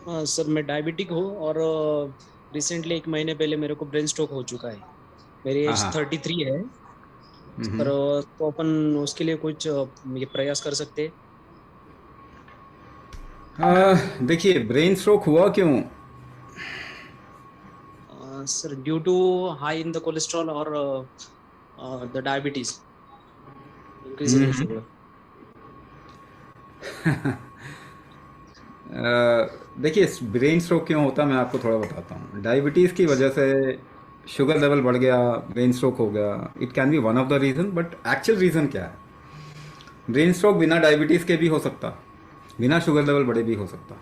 Sir मैं diabetic हूँ और रिसेंटली 1 महीने पहले मेरे को ब्रेन स्ट्रोक हो चुका है। मेरी हाँ एज हाँ। 33 है। सर हम्म। तो अपन उसके लिए कुछ ये प्रयास कर सकते हैं। देखिए, ब्रेन स्ट्रोक हुआ क्यों? Sir due to high in the cholesterol और the diabetes increasing in hmm. Sugar. देखिए, ब्रेन स्ट्रोक क्यों होता है मैं आपको थोड़ा बताता हूँ। डायबिटीज़ की वजह से शुगर लेवल बढ़ गया, ब्रेन स्ट्रोक हो गया। It can be one of the reason, but actual reason क्या है? ब्रेन स्ट्रोक बिना डायबिटीज़ के भी हो सकता, बिना शुगर लेवल बढ़े भी हो सकता।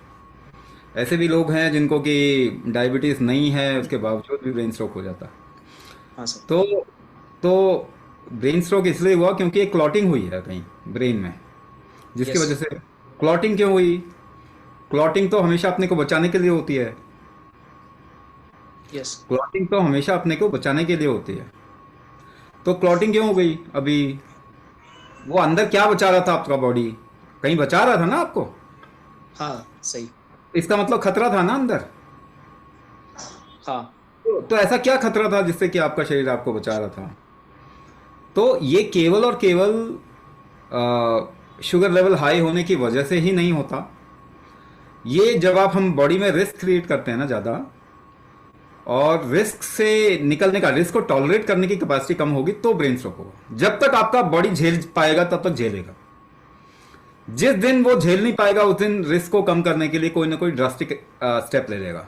ऐसे भी लोग हैं जिनको कि डायबिटीज़ नहीं है, उसके बावजूद भी ब्रेन स्ट्रोक हो जाता। हाँ सर। तो तो ब्रेन स्ट्रोक इसलिए हुआ क्योंकि एक क्लॉटिंग हुई है कहीं ब्रेन में, जिसकी यस। वजह से। क्लॉटिंग क्यों हुई? क्लॉटिंग तो हमेशा अपने को बचाने के लिए होती है। यस। क्लॉटिंग तो हमेशा अपने को बचाने के लिए होती है। तो क्लॉटिंग क्यों हो गई अभी? वो अंदर क्या बचा रहा था आपका बॉडी? कहीं बचा रहा था ना आपको। हाँ सही। इसका मतलब खतरा था ना अंदर। हाँ। तो ऐसा क्या खतरा था जिससे कि आपका शरीर आपको बचा रहा था? तो ये केवल और केवल शुगर लेवल हाई होने की वजह से ही नहीं होता। ये जब आप हम बॉडी में रिस्क क्रिएट करते हैं ना ज़्यादा, और रिस्क से निकलने का, रिस्क को टॉलरेट करने की कैपेसिटी कम होगी, तो ब्रेन स्ट्रोक होगा। जब तक आपका बॉडी झेल पाएगा तब तक झेलेगा। जिस दिन वो झेल नहीं पाएगा उस दिन रिस्क को कम करने के लिए कोई ना कोई ड्रास्टिक स्टेप ले लेगा।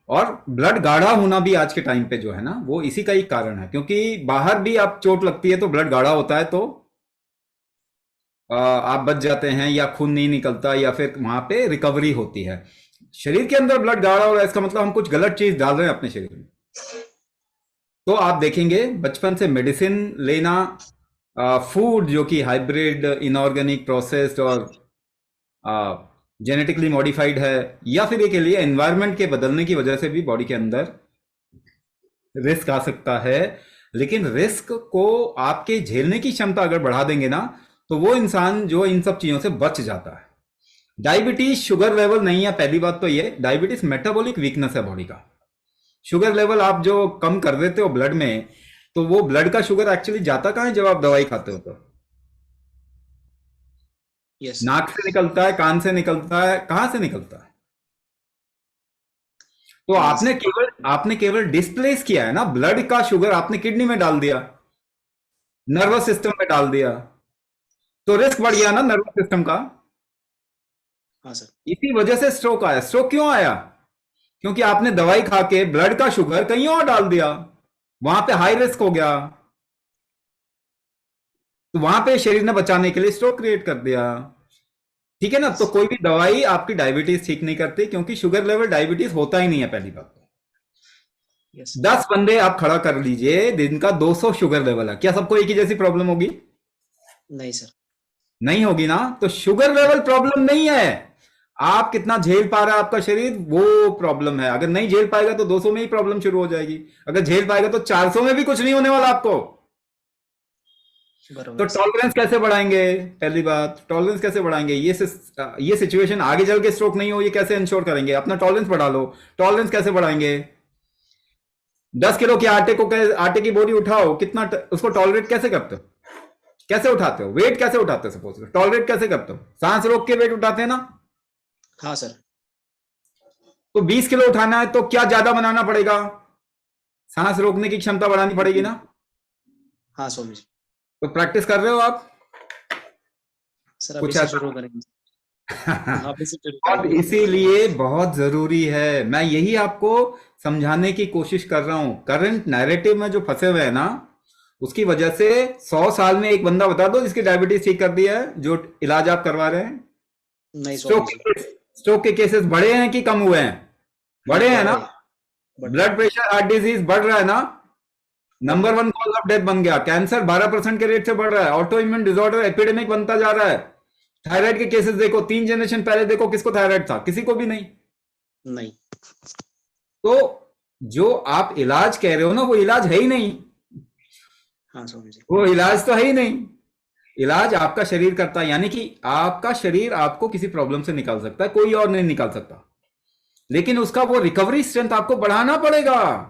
और ब्लड गाढ़ा होना भी आज के टाइम पे जो है ना, वो इसी का ही कारण है। क्योंकि बाहर भी आप चोट लगती है तो ब्लड गाढ़ा होता है, तो आप बच जाते हैं, या खून नहीं निकलता, या फिर वहां पे रिकवरी होती है। शरीर के अंदर ब्लड गाढ़ा हो रहा है, इसका मतलब हम कुछ गलत चीज डाल रहे हैं अपने शरीर में। तो आप देखेंगे बचपन से मेडिसिन लेना, फूड जो कि हाइब्रिड, इनऑर्गेनिक, प्रोसेस्ड और जेनेटिकली मॉडिफाइड है, या फिर ये के लिए एनवायरनमेंट के बदलने की वजह से भी बॉडी के अंदर रिस्क आ सकता है। लेकिन रिस्क को आपके झेलने की क्षमता अगर बढ़ा देंगे ना, तो वो इंसान जो इन सब चीजों से बच जाता है। डायबिटीज शुगर लेवल नहीं है, पहली बात तो ये। डायबिटीज मेटाबॉलिक वीकनेस है बॉडी का। शुगर लेवल आप जो कम कर देते हो ब्लड में, तो वो ब्लड का शुगर एक्चुअली जाता कहाँ है जब आप दवाई खाते हो? तो यस। नाक से निकलता है, कान से निकलता है, कहाँ से निकलता है? तो नहीं सर। आपने केवल डिस्प्लेस किया है ना ब्लड का शुगर, आपने किडनी में डाल दिया, नर्वस सिस्टम में डाल दिया। तो रिस्क बढ़ गया ना नर्वस सिस्टम का। हाँ सर। इसी वजह से स्ट्रोक आया। स्ट्रोक क्यों आया? क्योंकि आपने दवाई खा के ब्लड का शुगर कहीं और डाल दिया, वहां पे हाई रिस्क हो गया। तो वहां पे शरीर ने बचाने के लिए स्ट्रोक क्रिएट कर दिया। ठीक है ना? तो कोई भी दवाई आपकी डायबिटीज ठीक नहीं करती, क्योंकि शुगर लेवल डायबिटीज होता ही नहीं है पहली बात तो। यस। 10 बंदे आप खड़ा कर लीजिए जिनका 200 शुगर लेवल है, क्या सबको एक ही जैसी प्रॉब्लम होगी? नहीं सर। नहीं होगी ना। तो शुगर लेवल प्रॉब्लम नहीं है, आप कितना झेल पा रहा है आपका शरीर, वो प्रॉब्लम है। अगर नहीं झेल पाएगा तो 200 में ही प्रॉब्लम शुरू हो जाएगी। अगर झेल पाएगा तो 400 में भी कुछ नहीं होने वाला आपको। तो बरोबर है सर। टॉलरेंस कैसे बढ़ाएंगे? पहली बात, टॉलरेंस कैसे बढ़ाएंगे? ये सिचुएशन आगे चल के स्ट्रोक नहीं हो, ये कैसे इंश्योर करेंगे? अपना टॉलरेंस बढ़ा लो। टॉलरेंस कैसे बढ़ाएंगे? 10 किलो के आटे की बोरी उठाओ, उसको टॉलरेट कैसे करते हो? कैसे उठाते हो? वेट कैसे उठाते हो? सपोज टॉलरेट कैसे करते हो? सांस रोक के वेट उठाते हैं ना। हाँ सर। तो 20 किलो उठाना है तो क्या ज्यादा बनाना पड़ेगा? सांस रोकने की क्षमता बढ़ानी पड़ेगी ना। हाँ स्वामी जी। तो प्रैक्टिस कर रहे हो आप सर अभी कुछ से ऐसा? शुरू करेंगे। हाँ, अभी से शुरू और करेंगे। इसीलिए बहुत जरूरी है, मैं यही आपको समझाने की कोशिश कर रहा हूं। करंट नैरेटिव में जो फंसे हुए हैं ना, उसकी वजह से 100 साल में एक बंदा बता दो जिसकी डायबिटीज ठीक कर दिया है, जो इलाज आप करवा रहे हैं। नहीं स्वामी स्ट्रोक जी। के स्ट्रोक के केसेस बढ़े हैं कि कम हुए हैं? बढ़े हैं बढ़ ना। रहे हैं। बढ़ रहे ब्लड हैं। प्रेशर, हार्ट डिजीज बढ़ रहा है ना। बढ़ नंबर रहे हैं। वन कॉज ऑफ डेथ बन गया। कैंसर 12% के रेट से बढ़ रहा है। ऑटो इम्यून डिसऑर्डर एपिडेमिक बनता जा रहा है। थायराइड के केसेस देखो, 3 जनरेशन पहले देखो, किसको थायराइड था? किसी को भी नहीं। नहीं। तो जो आप इलाज कह रहे हो ना, वो इलाज है ही नहीं। हाँ स्वामी जी। वो इलाज तो है ही नहीं। इलाज आपका शरीर करता है, यानी कि आपका शरीर आपको किसी प्रॉब्लम से निकाल सकता है, कोई और नहीं निकाल सकता। लेकिन उसका वो रिकवरी स्ट्रेंथ आपको बढ़ाना पड़ेगा।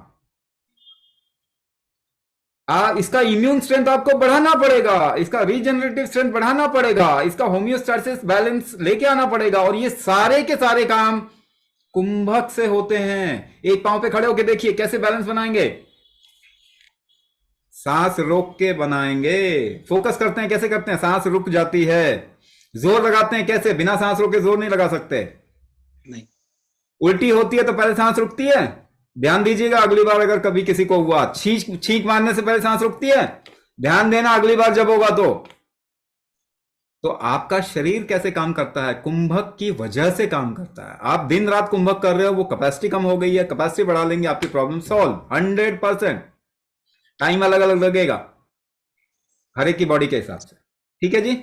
इसका इम्यून स्ट्रेंथ आपको बढ़ाना पड़ेगा, इसका रीजनरेटिव स्ट्रेंथ बढ़ाना पड़ेगा, इसका होम्योस्टैसिस बैलेंस लेके आना पड़ेगा। और ये सारे के सारे काम कुंभक से होते हैं। एक पांव पे खड़े होके देखिए कैसे बैलेंस बनाएंगे। सांस रोक के बनाएंगे। फोकस करते हैं, कैसे करते हैं? सांस रुक जाती है। जोर लगाते हैं कैसे? बिना सांस रोके जोर नहीं लगा सकते। नहीं। उल्टी होती है तो पहले सांस रुकती है। ध्यान दीजिएगा, अगली बार अगर कभी किसी को हुआ, छींक मारने से पहले सांस रुकती है। ध्यान देना अगली बार जब होगा तो आपका शरीर कैसे काम करता है? कुंभक की वजह से काम करता है। आप दिन रात कुंभक कर रहे हो, वो कैपेसिटी कम हो गई है, कैपेसिटी बढ़ा लेंगे, आपकी प्रॉब्लम सॉल्व 100%। टाइम अलग अलग लगेगा हर एक की बॉडी के हिसाब से। ठीक है जी।